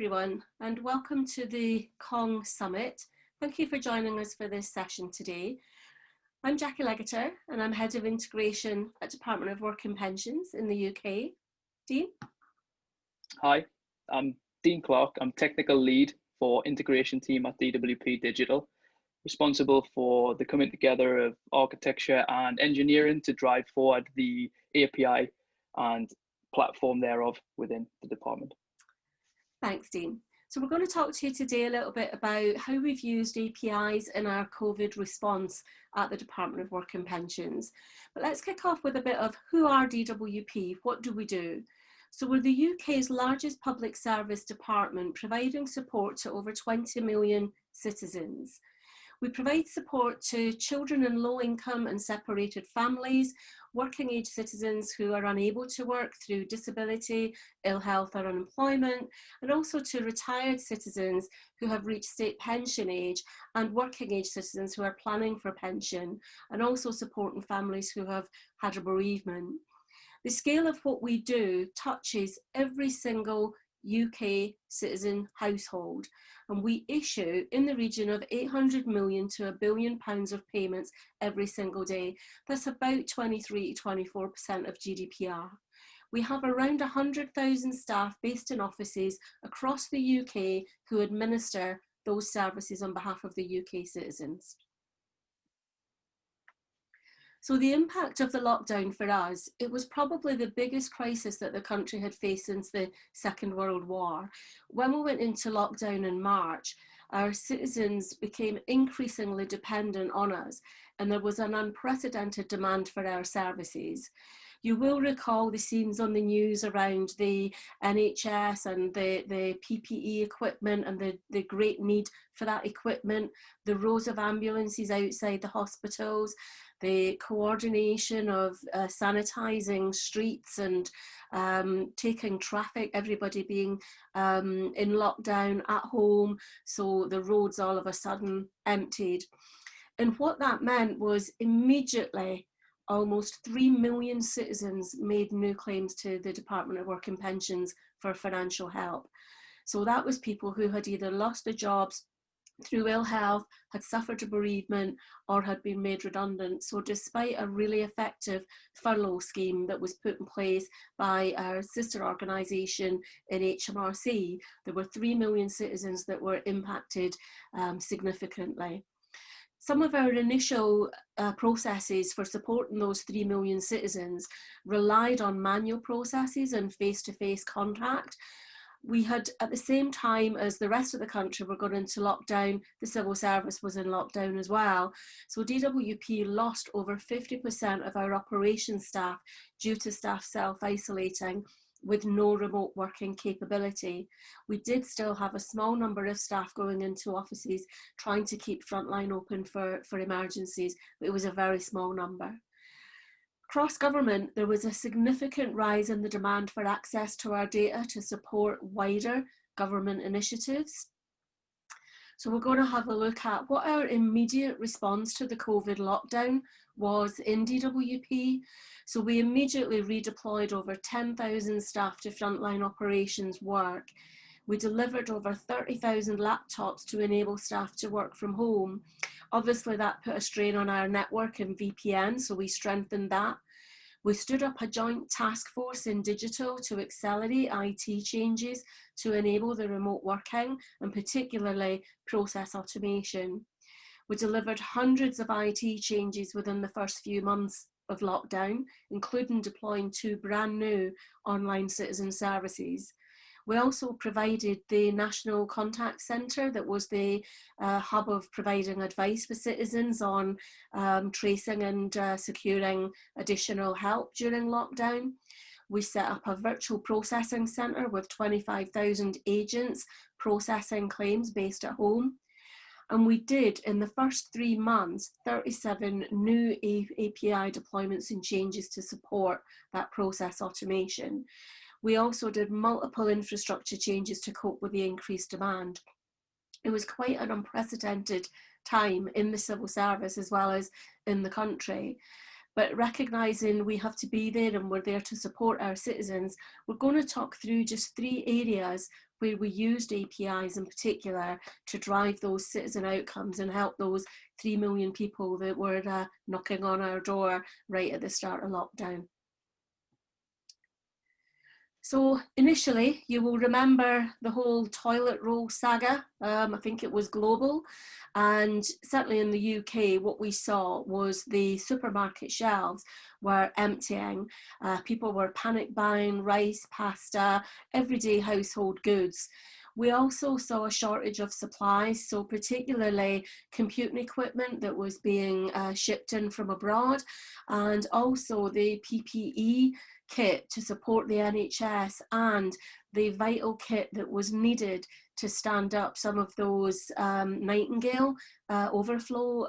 everyone, and welcome to the Kong Summit. Thank you for joining us for this session today. I'm Jackie Legater, and I'm Head of Integration at Department of Work and Pensions in the UK. Dean? Hi, I'm Dean Clark. I'm Technical Lead for Integration Team at DWP Digital, responsible for the coming together of architecture and engineering to drive forward the API and platform thereof within the department. Thanks, Dean. So we're going to talk to you today a little bit about how we've used APIs in our COVID response at the Department of Work and Pensions. But let's kick off with a bit of who are DWP? What do we do? So we're the UK's largest public service department, providing support to over 20 million citizens. We provide support to children in low income and separated families, working age citizens who are unable to work through disability, ill health or unemployment, and also to retired citizens who have reached state pension age and working age citizens who are planning for pension, and also supporting families who have had a bereavement. The scale of what we do touches every single UK citizen household, and we issue in the region of 800 million to £1 billion of payments every single day. That's about 23 to 24% of GDPR. We have around 100,000 staff based in offices across the UK who administer those services on behalf of the UK citizens. So the impact of the lockdown for us, it was probably the biggest crisis that the country had faced since the Second World War. When we went into lockdown in March, our citizens became increasingly dependent on us, and there was an unprecedented demand for our services. You will recall the scenes on the news around the NHS and the PPE equipment and the great need for that equipment, the rows of ambulances outside the hospitals, the coordination of sanitising streets and taking traffic, everybody being in lockdown at home, so the roads all of a sudden emptied. And what that meant was immediately almost 3 million citizens made new claims to the Department of Work and Pensions for financial help. So that was people who had either lost their jobs through ill health, had suffered a bereavement, or had been made redundant. So despite a really effective furlough scheme that was put in place by our sister organisation in HMRC, there were 3 million citizens that were impacted significantly. Some of our initial processes for supporting those 3 million citizens relied on manual processes and face-to-face contact. We had, at the same time as the rest of the country were going into lockdown, the civil service was in lockdown as well. So DWP lost over 50% of our operations staff due to staff self-isolating with no remote working capability. We did still have a small number of staff going into offices trying to keep frontline open for emergencies, but it was a very small number. Across government, there was a significant rise in the demand for access to our data to support wider government initiatives. So we're going to have a look at what our immediate response to the COVID lockdown was in DWP. So we immediately redeployed over 10,000 staff to frontline operations work. We delivered over 30,000 laptops to enable staff to work from home. Obviously that put a strain on our network and VPN, so we strengthened that. We stood up a joint task force in digital to accelerate IT changes to enable the remote working and particularly process automation. We delivered hundreds of IT changes within the first few months of lockdown, including deploying 2 brand new online citizen services. We also provided the National Contact Centre that was the hub of providing advice for citizens on tracing and securing additional help during lockdown. We set up a virtual processing centre with 25,000 agents processing claims based at home. And we did, in the first 3 months, 37 new API deployments and changes to support that process automation. We also did multiple infrastructure changes to cope with the increased demand. It was quite an unprecedented time in the civil service as well as in the country. But recognising we have to be there and we're there to support our citizens, we're going to talk through just 3 areas where we used APIs in particular to drive those citizen outcomes and help those 3 million people that were knocking on our door right at the start of lockdown. So initially, you will remember the whole toilet roll saga. I think it was global. And certainly in the UK, what we saw was the supermarket shelves were emptying. People were panic buying rice, pasta, everyday household goods. We also saw a shortage of supplies, so particularly computing equipment that was being shipped in from abroad, and also the PPE kit to support the NHS and the vital kit that was needed to stand up some of those Nightingale overflow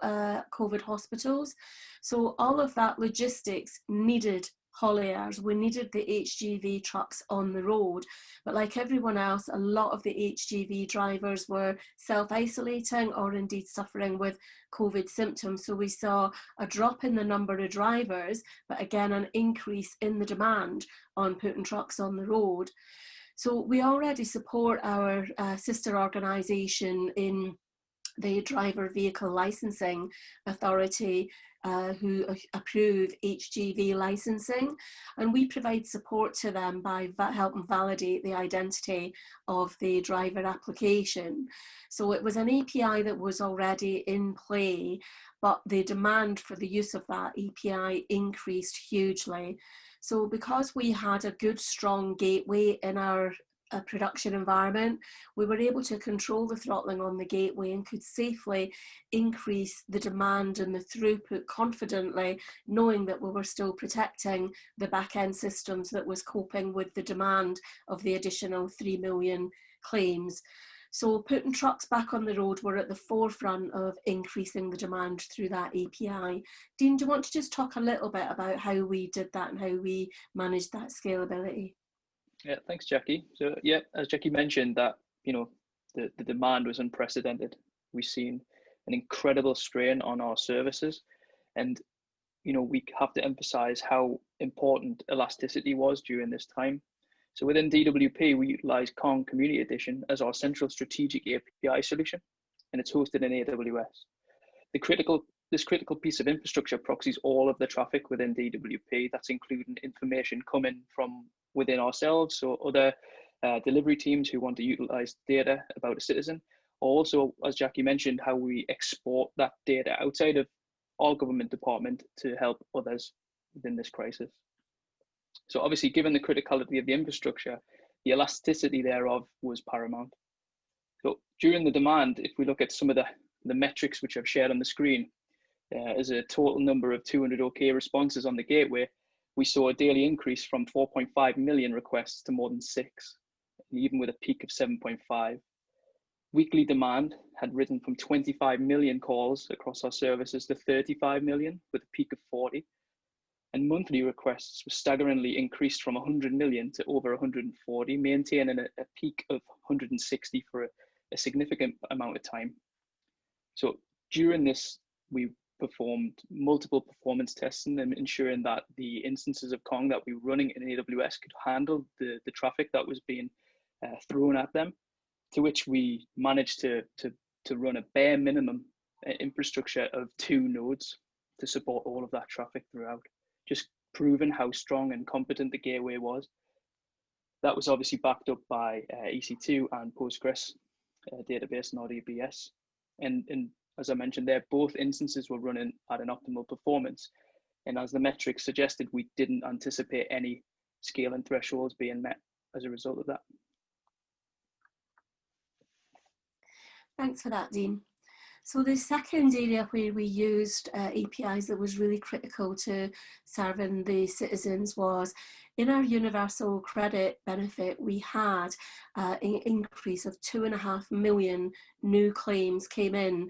COVID hospitals. So all of that logistics needed hauliers. We needed the HGV trucks on the road, but like everyone else, a lot of the HGV drivers were self-isolating or indeed suffering with COVID symptoms. So we saw a drop in the number of drivers, but again, an increase in the demand on putting trucks on the road. So we already support our sister organisation in the Driver Vehicle Licensing Authority, who approve HGV licensing, and we provide support to them by helping validate the identity of the driver application. So it was an API that was already in play, but the demand for the use of that API increased hugely. So because we had a good, strong gateway in our production environment, we were able to control the throttling on the gateway and could safely increase the demand and the throughput confidently, knowing that we were still protecting the back-end systems that was coping with the demand of the additional 3 million claims. So putting trucks back on the road were at the forefront of increasing the demand through that API. Dean, do you want to just talk a little bit about how we did that and how we managed that scalability? Yeah, thanks, Jackie. So yeah, as Jackie mentioned, that the demand was unprecedented. We've seen an incredible strain on our services, and we have to emphasize how important elasticity was during this time. So within DWP, we utilize Kong Community Edition as our central strategic API solution, and it's hosted in AWS. This critical piece of infrastructure proxies all of the traffic within DWP. That's including information coming from within ourselves, so other delivery teams who want to utilize data about a citizen. Also, as Jackie mentioned, how we export that data outside of our government department to help others within this crisis. So obviously, given the criticality of the infrastructure, the elasticity thereof was paramount. So during the demand, if we look at some of the metrics which I've shared on the screen, as a total number of 200 OK responses on the gateway, we saw a daily increase from 4.5 million requests to more than 6, even with a peak of 7.5. Weekly demand had risen from 25 million calls across our services to 35 million, with a peak of 40. And monthly requests were staggeringly increased from 100 million to over 140, maintaining a peak of 160 for a significant amount of time. So during this, we performed multiple performance testing and ensuring that the instances of Kong that we were running in AWS could handle the traffic that was being thrown at them, to which we managed to run a bare minimum infrastructure of 2 nodes to support all of that traffic throughout, just proving how strong and competent the gateway was. That was obviously backed up by EC2 and Postgres database and RDBS. And as I mentioned there, both instances were running at an optimal performance. And as the metrics suggested, we didn't anticipate any scaling thresholds being met as a result of that. Thanks for that, Dean. So the second area where we used APIs that was really critical to serving the citizens was in our universal credit benefit. We had an increase of 2.5 million new claims came in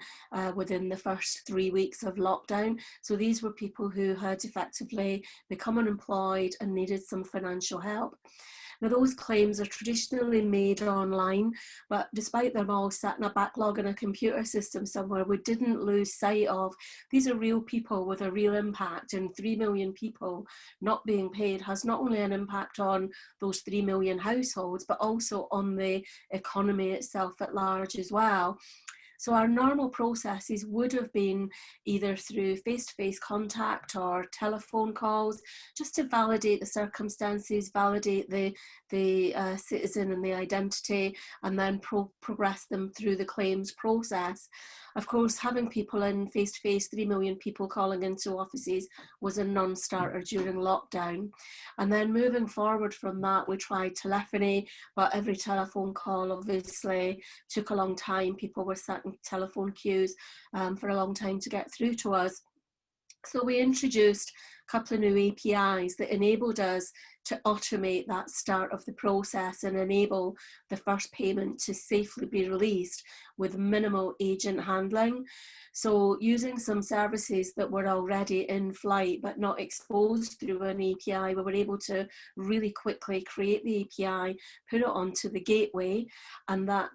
within the first 3 weeks of lockdown. So these were people who had effectively become unemployed and needed some financial help. Now, those claims are traditionally made online, but despite them all sat in a backlog in a computer system somewhere, we didn't lose sight of these are real people with a real impact, and 3 million people not being paid has not only an impact on those 3 million households, but also on the economy itself at large as well. So our normal processes would have been either through face-to-face contact or telephone calls, just to validate the circumstances, validate the citizen and the identity, and then progress them through the claims process. Of course, having people in face-to-face, 3 million people calling into offices, was a non-starter during lockdown. And then moving forward from that, we tried telephony, but every telephone call obviously took a long time. People were sat in telephone queues for a long time to get through to us. So we introduced a couple of new APIs that enabled us to automate that start of the process and enable the first payment to safely be released with minimal agent handling. So using some services that were already in flight but not exposed through an API, we were able to really quickly create the API, put it onto the gateway, and that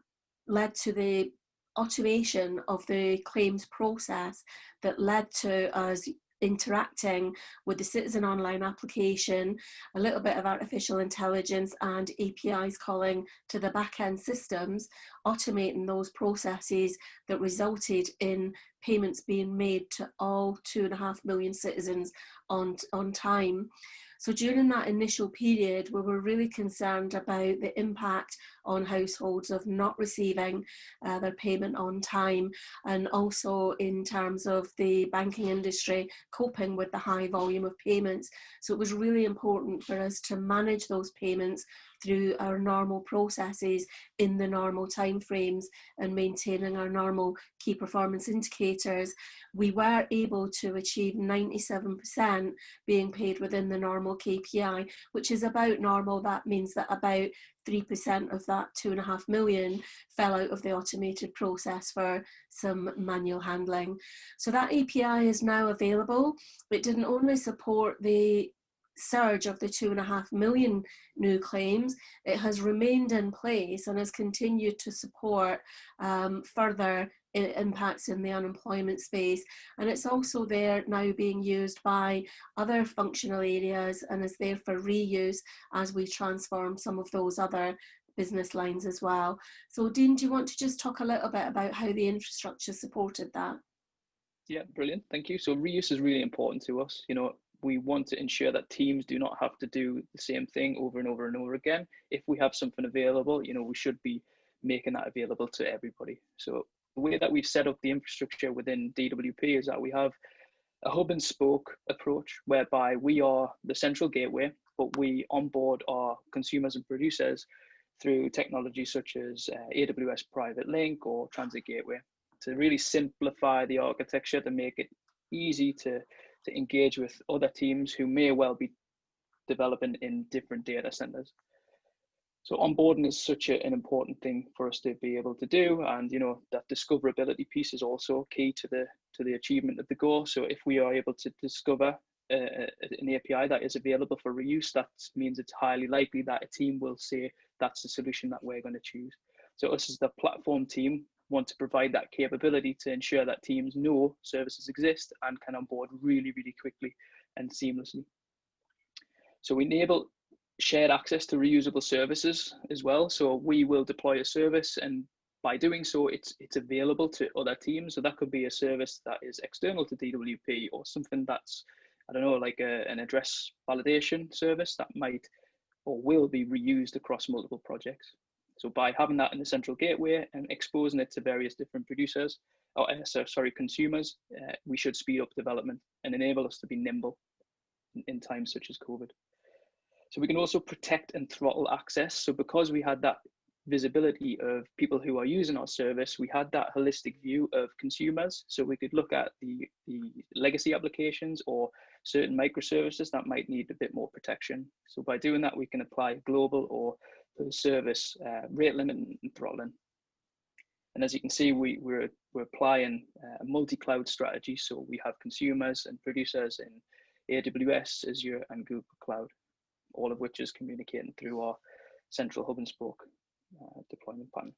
led to the automation of the claims process that led to us interacting with the Citizen Online application, a little bit of artificial intelligence and APIs calling to the back-end systems, automating those processes that resulted in payments being made to all 2.5 million citizens on time. So during that initial period, we were really concerned about the impact on households of not receiving their payment on time, and also in terms of the banking industry coping with the high volume of payments. So it was really important for us to manage those payments through our normal processes in the normal timeframes and maintaining our normal key performance indicators. We were able to achieve 97% being paid within the normal KPI, which is about normal. That means that about 3% of that 2.5 million fell out of the automated process for some manual handling. So that API is now available. It didn't only support the surge of the 2.5 million new claims, it has remained in place and has continued to support further impacts in the unemployment space. And it's also there now being used by other functional areas and is there for reuse as we transform some of those other business lines as well. So Dean, do you want to just talk a little bit about how the infrastructure supported that? Yeah, brilliant. Thank you. So reuse is really important to us. We want to ensure that teams do not have to do the same thing over and over and over again. If we have something available, we should be making that available to everybody. So the way that we've set up the infrastructure within DWP is that we have a hub and spoke approach, whereby we are the central gateway, but we onboard our consumers and producers through technology such as AWS Private Link or Transit Gateway, to really simplify the architecture, to make it easy to engage with other teams who may well be developing in different data centers. So onboarding is such an important thing for us to be able to do, and that discoverability piece is also key to the achievement of the goal. So if we are able to discover an API that is available for reuse, that means it's highly likely that a team will say that's the solution that we're going to choose. So us as the platform team want to provide that capability to ensure that teams know services exist and can onboard really, really quickly and seamlessly. So we enable shared access to reusable services as well. So we will deploy a service, and by doing so, it's available to other teams. So that could be a service that is external to DWP, or something that's, I don't know, like an address validation service that might or will be reused across multiple projects. So by having that in the central gateway and exposing it to various different producers, or consumers, we should speed up development and enable us to be nimble in times such as COVID. So we can also protect and throttle access. So because we had that visibility of people who are using our service, we had that holistic view of consumers. So we could look at the legacy applications or certain microservices that might need a bit more protection. So by doing that, we can apply global or the service rate limit and throttling. And as you can see, we're applying a multi-cloud strategy. So we have consumers and producers in AWS, Azure, and Google Cloud, all of which is communicating through our central hub and spoke deployment pattern.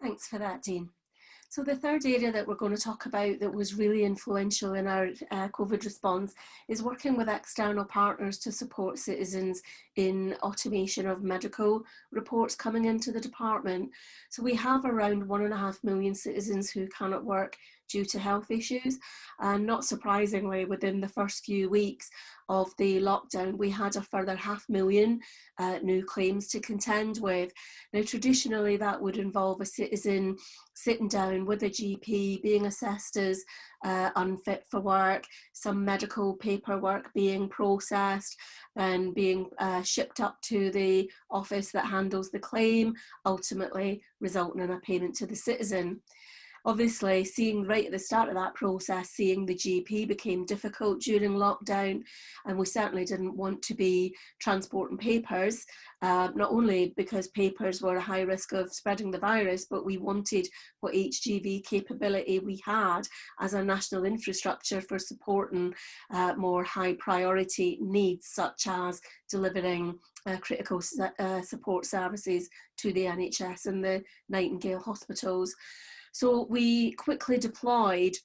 Thanks for that, Dean. So the third area that we're going to talk about that was really influential in our COVID response is working with external partners to support citizens in automation of medical reports coming into the department. So we have around 1.5 million citizens who cannot work due to health issues, and not surprisingly, within the first few weeks of the lockdown, we had a further 500,000 new claims to contend with. Now, traditionally, that would involve a citizen sitting down with a GP, being assessed as unfit for work, some medical paperwork being processed, and being shipped up to the office that handles the claim, ultimately resulting in a payment to the citizen. Obviously, seeing right at the start of that process, seeing the GP became difficult during lockdown, and we certainly didn't want to be transporting papers, not only because papers were a high risk of spreading the virus, but we wanted what HGV capability we had as a national infrastructure for supporting more high priority needs, such as delivering critical support services to the NHS and the Nightingale hospitals. So we quickly deployed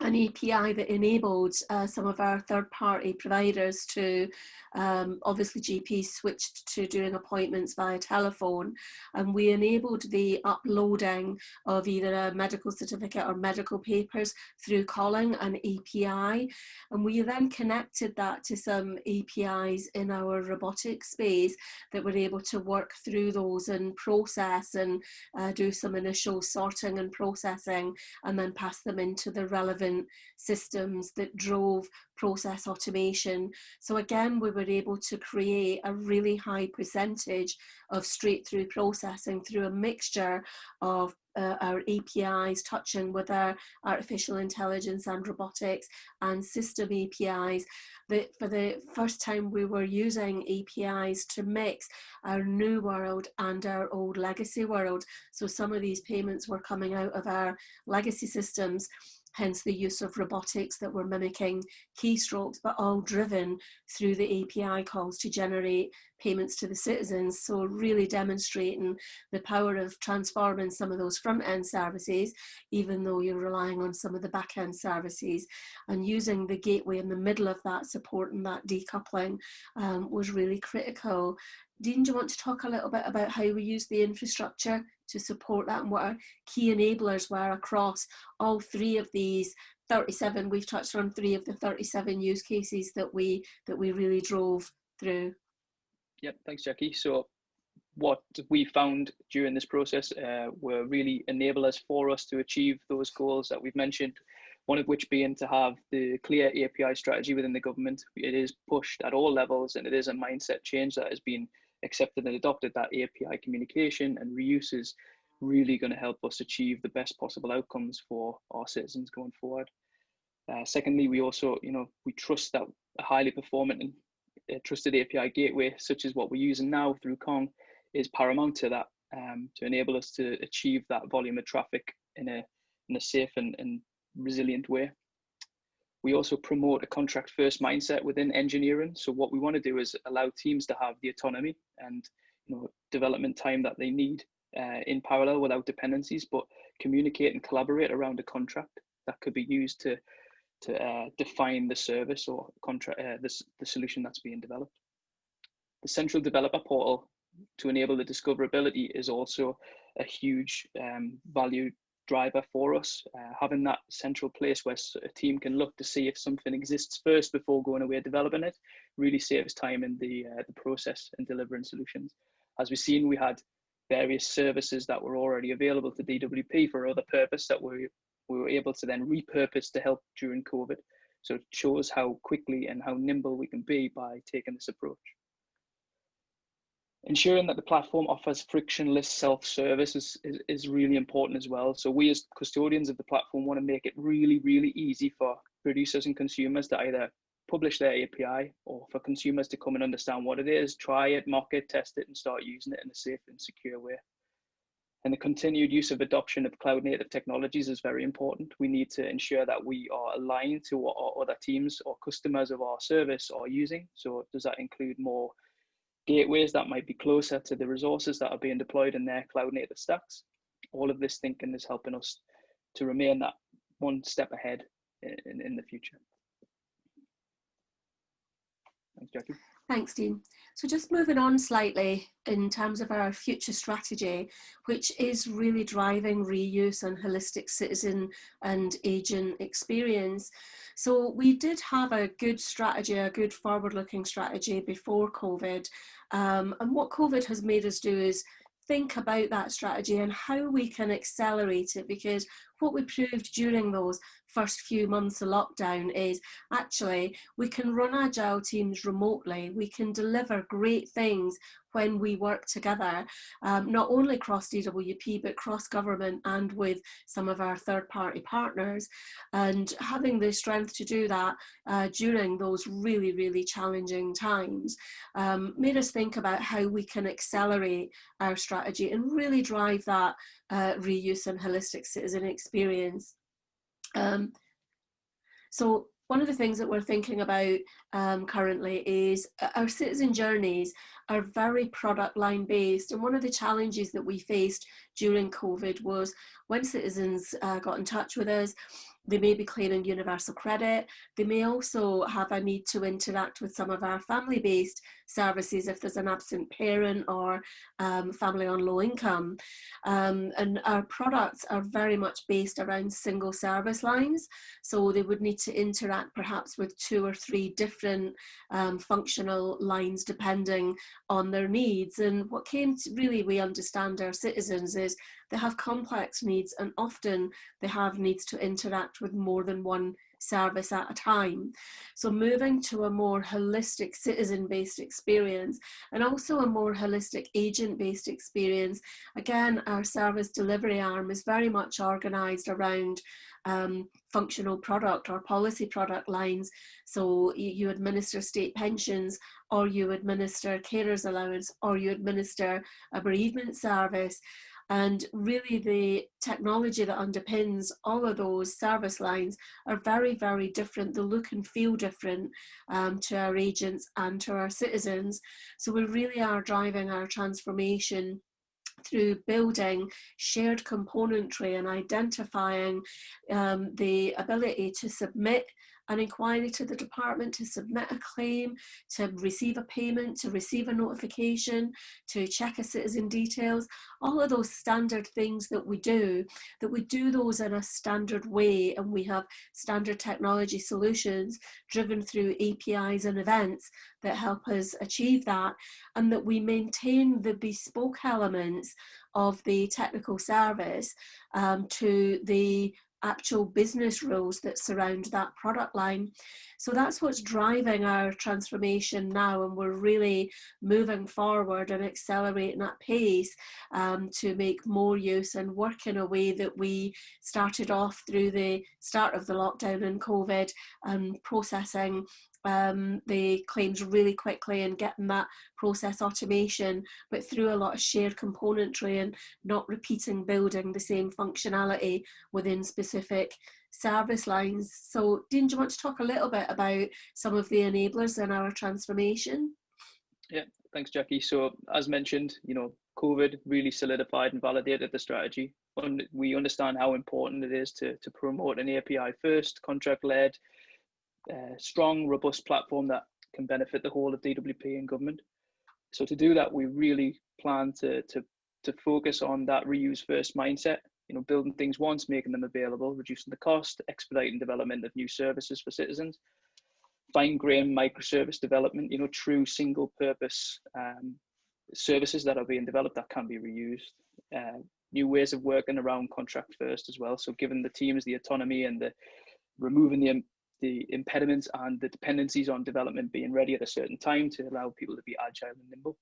an API that enabled some of our third-party providers to, obviously GPs switched to doing appointments via telephone, and we enabled the uploading of either a medical certificate or medical papers through calling an API, and we then connected that to some APIs in our robotics space that were able to work through those and process and do some initial sorting and processing, and then pass them into the relevant systems that drove process automation. So again, we were able to create a really high percentage of straight through processing through a mixture of our APIs touching with our artificial intelligence and robotics and system APIs. That for the first time we were using APIs to mix our new world and our old legacy world. So some of these payments were coming out of our legacy systems, hence the use of robotics that were mimicking keystrokes, but all driven through the API calls to generate payments to the citizens. So really demonstrating the power of transforming some of those front-end services, even though you're relying on some of the back-end services, and using the gateway in the middle of that, supporting that decoupling was really critical. Dean, do you want to talk a little bit about how we use the infrastructure to support that and what our key enablers were across all three of these 37? We've touched on 3 of the 37 use cases that we really drove through. Yep, thanks, Jackie. So what we found during this process were really enablers for us to achieve those goals that we've mentioned, one of which being to have the clear API strategy within the government. It is pushed at all levels, and it is a mindset change that has been accepted and adopted, that API communication and reuse is really going to help us achieve the best possible outcomes for our citizens going forward. Secondly, we also, we trust that a highly performant and trusted API gateway, such as what we're using now through Kong, is paramount to that, to enable us to achieve that volume of traffic in a safe and resilient way. We also promote a contract first mindset within engineering. So what we want to do is allow teams to have the autonomy and development time that they need in parallel without dependencies, but communicate and collaborate around a contract that could be used to define the service or contract, the solution that's being developed. The central developer portal to enable the discoverability is also a huge value driver for us. Having that central place where a team can look to see if something exists first before going away developing it really saves time in the process and delivering solutions. As we've seen, we had various services that were already available to DWP for other purpose that we were able to then repurpose to help during COVID. So it shows how quickly and how nimble we can be by taking this approach. Ensuring that the platform offers frictionless self-service is really important as well. So we as custodians of the platform want to make it really, really easy for producers and consumers to either publish their API or for consumers to come and understand what it is, try it, mock it, test it, and start using it in a safe and secure way. And the continued use of adoption of cloud native technologies is very important. We need to ensure that we are aligned to what our other teams or customers of our service are using. So does that include more gateways that might be closer to the resources that are being deployed in their cloud native stacks? All of this thinking is helping us to remain that one step ahead in the future. Thanks, Jackie. Thanks, Dean. So just moving on slightly in terms of our future strategy, which is really driving reuse and holistic citizen and agent experience. So we did have a good strategy, a good forward-looking strategy before COVID. And what COVID has made us do is think about that strategy and how we can accelerate it, because what we proved during those first few months of lockdown is actually we can run agile teams remotely. We can deliver great things when we work together, not only across DWP, but cross-government and with some of our third-party partners. And having the strength to do that during those really, really challenging times made us think about how we can accelerate our strategy and really drive that reuse and holistic citizen experience. So one of the things that we're thinking about currently is our citizen journeys are very product line based. And one of the challenges that we faced during COVID was when citizens got in touch with us, they may be claiming universal credit. They may also have a need to interact with some of our family-based services if there's an absent parent or family on low income. And our products are very much based around single service lines. So they would need to interact perhaps with 2 or 3 different functional lines depending on their needs. And what came to really, we understand our citizens is they have complex needs, and often they have needs to interact with more than one service at a time. So moving to a more holistic citizen-based experience and also a more holistic agent-based experience. Again, our service delivery arm is very much organised around functional product or policy product lines. So you administer state pensions, or you administer carers allowance, or you administer a bereavement service. And really the technology that underpins all of those service lines are very, very different. They look and feel different to our agents and to our citizens. So we really are driving our transformation through building shared componentry and identifying the ability to submit an inquiry to the department, to submit a claim, to receive a payment, to receive a notification, to check a citizen details, all of those standard things that we do those in a standard way, and we have standard technology solutions driven through APIs and events that help us achieve that, and that we maintain the bespoke elements of the technical service to the actual business rules that surround that product line. So that's what's driving our transformation now, and we're really moving forward and accelerating at pace to make more use and work in a way that we started off through the start of the lockdown and COVID, and processing the claims really quickly and getting that process automation, but through a lot of shared componentry and not repeating building the same functionality within specific service lines. So Dean, do you want to talk a little bit about some of the enablers in our transformation? Yeah, thanks, Jackie. So as mentioned, COVID really solidified and validated the strategy. We understand how important it is to promote an API first, contract led, strong, robust platform that can benefit the whole of DWP and government. So to do that, we really plan to focus on that reuse first mindset, building things once, making them available, reducing the cost, expediting development of new services for citizens, fine-grained microservice development, true single purpose services that are being developed that can be reused, new ways of working around contract first as well. So giving the teams the autonomy and removing the impediments and the dependencies on development being ready at a certain time to allow people to be agile and nimble.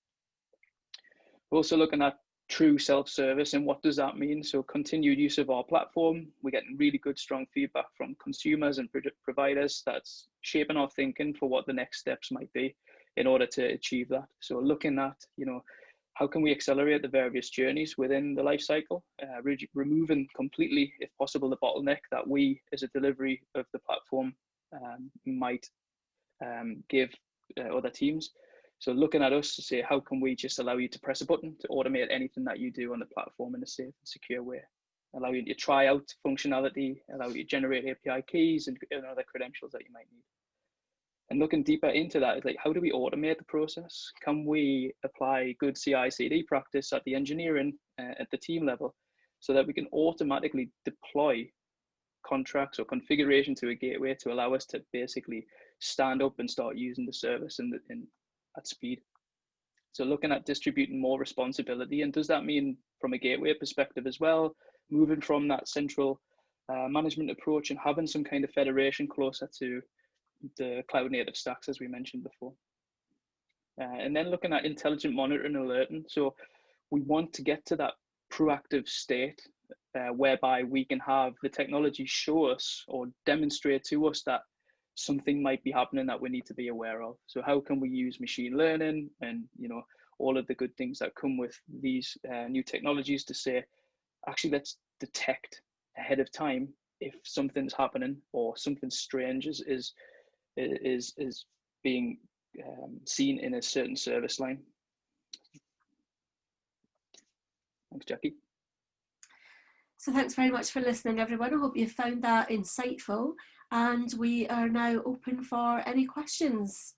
We're also looking at true self-service, and what does that mean? So continued use of our platform. We're getting really good, strong feedback from consumers and providers that's shaping our thinking for what the next steps might be in order to achieve that. So looking at, how can we accelerate the various journeys within the life cycle, removing completely, if possible, the bottleneck that we as a delivery of the platform might give other teams. So looking at us to say, how can we just allow you to press a button to automate anything that you do on the platform in a safe and secure way? Allow you to try out functionality, allow you to generate API keys and other credentials that you might need. And looking deeper into that is like, how do we automate the process? Can we apply good CI/CD practice at the engineering, at the team level, so that we can automatically deploy contracts or configuration to a gateway to allow us to basically stand up and start using the service at speed? So looking at distributing more responsibility, and does that mean from a gateway perspective as well, moving from that central management approach and having some kind of federation closer to the cloud native stacks, as we mentioned before. And then looking at intelligent monitoring and alerting. So we want to get to that proactive state whereby we can have the technology show us or demonstrate to us that something might be happening that we need to be aware of. So how can we use machine learning and, you know, all of the good things that come with these new technologies to say, actually, let's detect ahead of time if something's happening or something strange is being seen in a certain service line. Thanks, Jackie. So thanks very much for listening, everyone. I hope you found that insightful, and we are now open for any questions.